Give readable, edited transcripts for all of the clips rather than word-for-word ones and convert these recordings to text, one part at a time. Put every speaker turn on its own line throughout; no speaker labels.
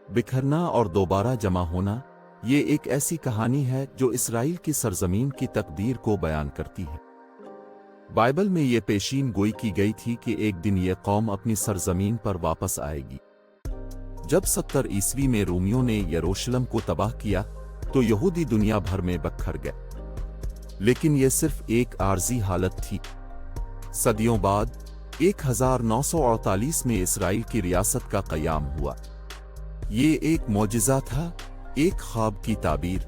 बिखरना और दोबारा जमा होना, ये एक ऐसी कहानी है जो इसराइल की सरजमीन की तकदीर को बयान करती है। बाइबल में ये पेशीन गोई की गई थी कि एक दिन ये कौम अपनी सरजमीन पर वापस आएगी। जब 70 ईस्वी में रोमियों ने यरूशलेम को तबाह किया तो यहूदी दुनिया भर में बखर गए। लेकिन यह सिर्फ एक आर्जी हालत थी। सदियों बाद 1948 में इसराइल की रियासत का क़याम हुआ। ये एक मौजिज़ा था, एक ख्वाब की ताबीर।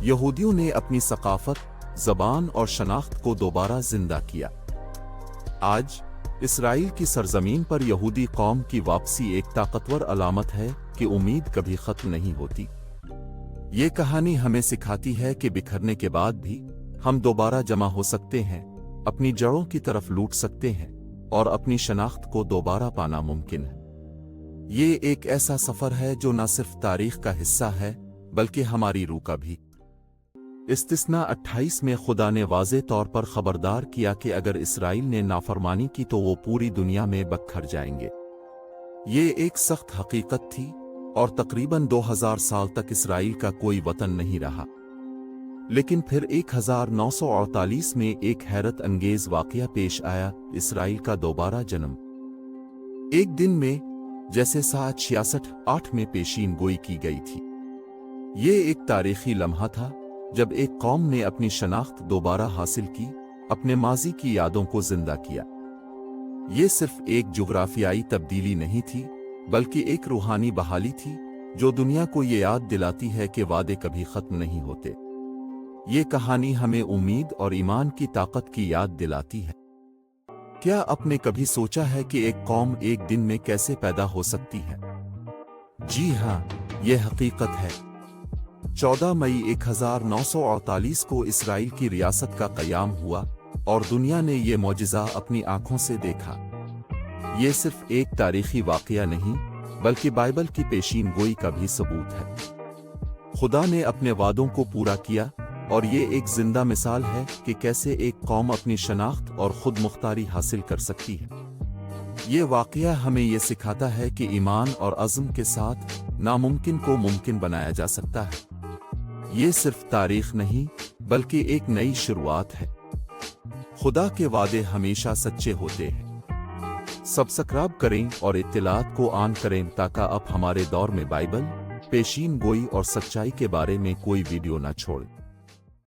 यहूदियों ने अपनी सकाफत, ज़बान और शनाख्त को दोबारा जिंदा किया। आज इसराइल की सरजमीन पर यहूदी कौम की वापसी एक ताकतवर अलामत है कि उम्मीद कभी खत्म नहीं होती। ये कहानी हमें सिखाती है कि बिखरने के बाद भी हम दोबारा जमा हो सकते हैं, अपनी जड़ों की तरफ लौट सकते हैं और अपनी शनाख्त को दोबारा पाना मुमकिन है। ये एक ऐसा सफर है जो न सिर्फ तारीख का हिस्सा है बल्कि हमारी रूह का भी। इस्तिस्ना 28 में खुदा ने वाज़े तौर पर खबरदार किया कि अगर इसराइल ने नाफरमानी की तो वो पूरी दुनिया में बखर जाएंगे। ये एक सख्त हकीकत थी और तकरीबन 2000 साल तक इसराइल का कोई वतन नहीं रहा। लेकिन फिर 1948 में एक हैरत अंगेज वाक़या पेश आया, इसराइल का दोबारा जन्म। एक दिन में जैसे साल 66 में पेशीन गोई की गई थी। ये एक तारीखी लम्हा था जब एक कौम ने अपनी शनाख्त दोबारा हासिल की, अपने माजी की यादों को जिंदा किया। ये सिर्फ एक जुग्राफियाई तब्दीली नहीं थी बल्कि एक रूहानी बहाली थी जो दुनिया को ये याद दिलाती है कि वादे कभी खत्म नहीं होते। ये कहानी हमें उम्मीद और ईमान की ताकत की याद दिलाती है। क्या आपने कभी सोचा है कि एक कौम एक दिन में कैसे पैदा हो सकती है? जी हाँ, यह हकीकत है। 14 मई 1948 को इसराइल की रियासत का क़याम हुआ और दुनिया ने यह मौजिज़ा अपनी आंखों से देखा। ये सिर्फ एक तारीखी वाक़या नहीं बल्कि बाइबल की पेशीन गोई का भी सबूत है। खुदा ने अपने वादों को पूरा किया और ये एक जिंदा मिसाल है कि कैसे एक कौम अपनी शनाख्त और खुद मुख्तारी हासिल कर सकती है। ये वाक़या हमें ये सिखाता है कि ईमान और अज़्म के साथ नामुमकिन को मुमकिन बनाया जा सकता है। ये सिर्फ तारीख नहीं बल्कि एक नई शुरुआत है। खुदा के वादे हमेशा सच्चे होते हैं। सब्सक्राइब करें और इत्तिलात को ऑन करें ताकि आप हमारे दौर में बाइबल, पेशीन गोई और सच्चाई के बारे में कोई वीडियो न छोड़ें।